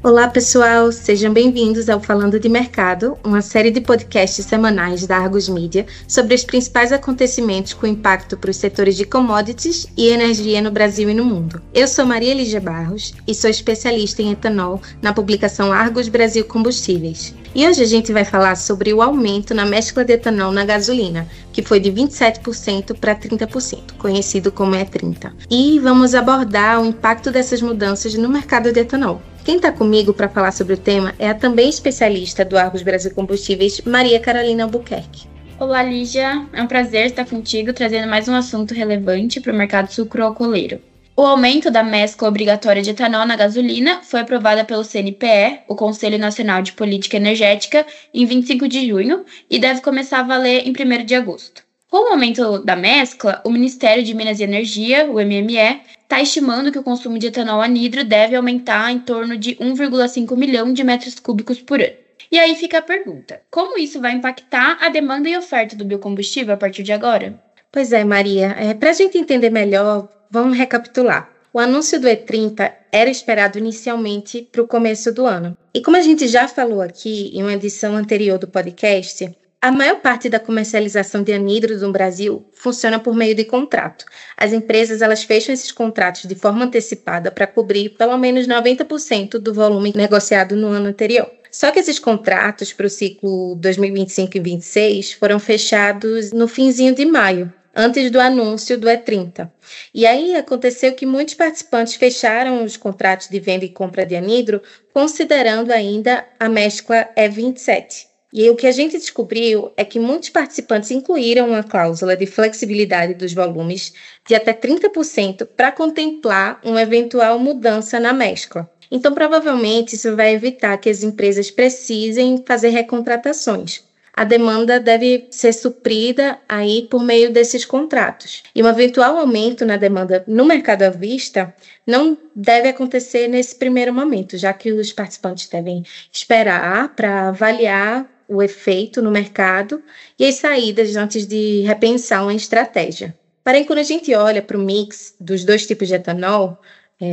Olá pessoal, sejam bem-vindos ao Falando de Mercado, uma série de podcasts semanais da Argus Media sobre os principais acontecimentos com impacto para os setores de commodities e energia no Brasil e no mundo. Eu sou Maria Lígia Barros e sou especialista em etanol na publicação Argus Brasil Combustíveis. E hoje a gente vai falar sobre o aumento na mescla de etanol na gasolina, que foi de 27% para 30%, conhecido como E30. E vamos abordar o impacto dessas mudanças no mercado de etanol. Quem está comigo para falar sobre o tema é a também especialista do Argus Brasil Combustíveis, Maria Carolina Albuquerque. Olá, Lígia. É um prazer estar contigo, trazendo mais um assunto relevante para o mercado sucroalcooleiro. O aumento da mescla obrigatória de etanol na gasolina foi aprovada pelo CNPE, o Conselho Nacional de Política Energética, em 25 de junho e deve começar a valer em 1º de agosto. Com o aumento da mescla, o Ministério de Minas e Energia, o MME, está estimando que o consumo de etanol anidro deve aumentar em torno de 1,5 milhão de metros cúbicos por ano. E aí fica a pergunta, como isso vai impactar a demanda e oferta do biocombustível a partir de agora? Pois é, Maria. Para a gente entender melhor, vamos recapitular. O anúncio do E30 era esperado inicialmente para o começo do ano. E como a gente já falou aqui em uma edição anterior do podcast, a maior parte da comercialização de anidro no Brasil funciona por meio de contrato. As empresas fecham esses contratos de forma antecipada para cobrir pelo menos 90% do volume negociado no ano anterior. Só que esses contratos para o ciclo 2025 e 2026 foram fechados no finzinho de maio, antes do anúncio do E30. E aí aconteceu que muitos participantes fecharam os contratos de venda e compra de anidro, considerando ainda a mescla E27. E o que a gente descobriu é que muitos participantes incluíram uma cláusula de flexibilidade dos volumes de até 30% para contemplar uma eventual mudança na mescla. Então, provavelmente, isso vai evitar que as empresas precisem fazer recontratações. A demanda deve ser suprida aí por meio desses contratos. E um eventual aumento na demanda no mercado à vista não deve acontecer nesse primeiro momento, já que os participantes devem esperar para avaliar o efeito no mercado e as saídas antes de repensar uma estratégia. Porém, quando a gente olha para o mix dos dois tipos de etanol,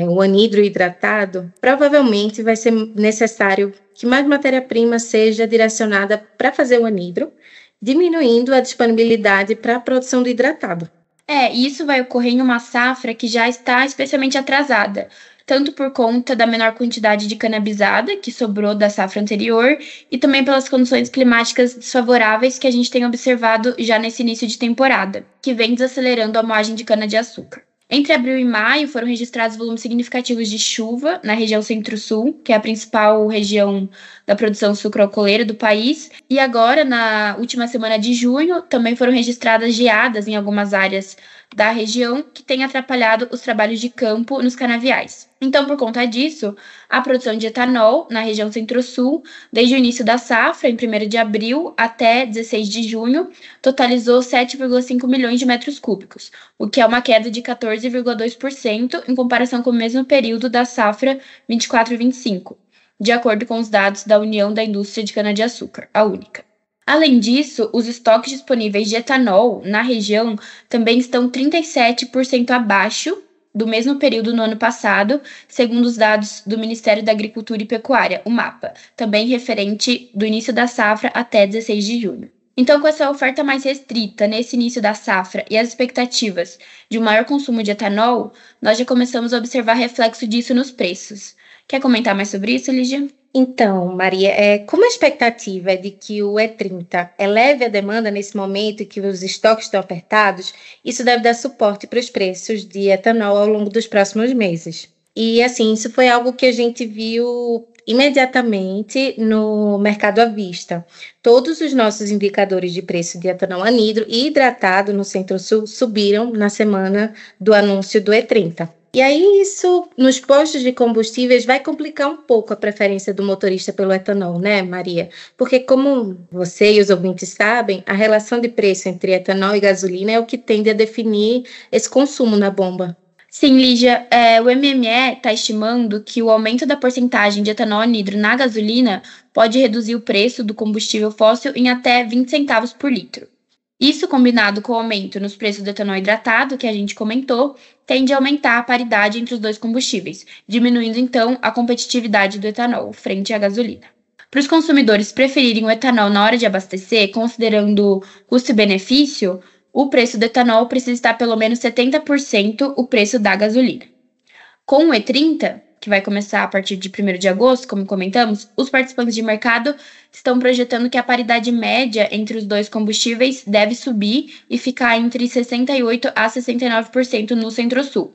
o anidro hidratado, provavelmente vai ser necessário que mais matéria-prima seja direcionada para fazer o anidro, diminuindo a disponibilidade para a produção do hidratado. Isso vai ocorrer em uma safra que já está especialmente atrasada, tanto por conta da menor quantidade de cana-bizada que sobrou da safra anterior e também pelas condições climáticas desfavoráveis que a gente tem observado já nesse início de temporada, que vem desacelerando a moagem de cana-de-açúcar. Entre abril e maio foram registrados volumes significativos de chuva na região Centro-Sul, que é a principal região da produção sucroalcooleira do país, e agora, na última semana de junho, também foram registradas geadas em algumas áreas da região que tem atrapalhado os trabalhos de campo nos canaviais. Então, por conta disso, a produção de etanol na região Centro-Sul, desde o início da safra, em 1º de abril até 16 de junho, totalizou 7,5 milhões de metros cúbicos, o que é uma queda de 14,2% em comparação com o mesmo período da safra 24-25, de acordo com os dados da União da Indústria de Cana-de-Açúcar, a única. Além disso, os estoques disponíveis de etanol na região também estão 37% abaixo do mesmo período no ano passado, segundo os dados do Ministério da Agricultura e Pecuária, o MAPA, também referente do início da safra até 16 de junho. Então, com essa oferta mais restrita nesse início da safra e as expectativas de um maior consumo de etanol, nós já começamos a observar reflexo disso nos preços. Quer comentar mais sobre isso, Lígia? Então, Maria, como a expectativa é de que o E30 eleve a demanda nesse momento e que os estoques estão apertados, isso deve dar suporte para os preços de etanol ao longo dos próximos meses. E, assim, isso foi algo que a gente viu imediatamente no mercado à vista. Todos os nossos indicadores de preço de etanol anidro e hidratado no Centro-Sul subiram na semana do anúncio do E30. E aí isso, nos postos de combustíveis, vai complicar um pouco a preferência do motorista pelo etanol, né, Maria? Porque como você e os ouvintes sabem, a relação de preço entre etanol e gasolina é o que tende a definir esse consumo na bomba. Sim, Lígia, o MME está estimando que o aumento da porcentagem de etanol anidro na gasolina pode reduzir o preço do combustível fóssil em até 20 centavos por litro. Isso, combinado com o aumento nos preços do etanol hidratado, que a gente comentou, tende a aumentar a paridade entre os dois combustíveis, diminuindo então a competitividade do etanol frente à gasolina. Para os consumidores preferirem o etanol na hora de abastecer, considerando custo e benefício, o preço do etanol precisa estar pelo menos 70% o preço da gasolina. Com o E30, que vai começar a partir de 1º de agosto, como comentamos, os participantes de mercado estão projetando que a paridade média entre os dois combustíveis deve subir e ficar entre 68% a 69% no Centro-Sul.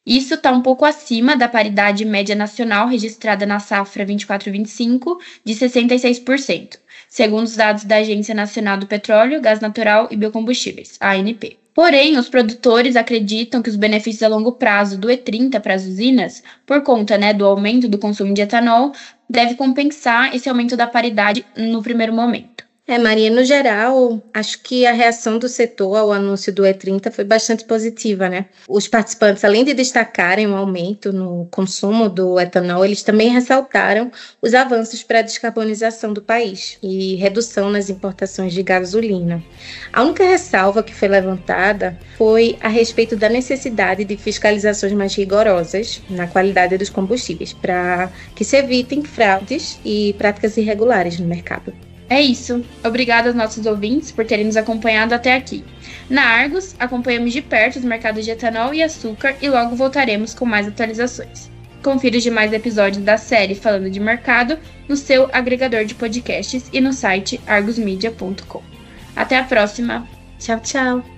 Isso está um pouco acima da paridade média nacional registrada na safra 24-25, de 66%, segundo os dados da Agência Nacional do Petróleo, Gás Natural e Biocombustíveis, ANP. Porém, os produtores acreditam que os benefícios a longo prazo do E30 para as usinas, por conta do aumento do consumo de etanol, deve compensar esse aumento da paridade no primeiro momento. Maria, no geral, acho que a reação do setor ao anúncio do E30 foi bastante positiva, né? Os participantes, além de destacarem o aumento no consumo do etanol, eles também ressaltaram os avanços para a descarbonização do país e redução nas importações de gasolina. A única ressalva que foi levantada foi a respeito da necessidade de fiscalizações mais rigorosas na qualidade dos combustíveis, para que se evitem fraudes e práticas irregulares no mercado. É isso. Obrigada aos nossos ouvintes por terem nos acompanhado até aqui. Na Argos, acompanhamos de perto os mercados de etanol e açúcar e logo voltaremos com mais atualizações. Confira os demais episódios da série Falando de Mercado no seu agregador de podcasts e no site argosmedia.com. Até a próxima. Tchau, tchau.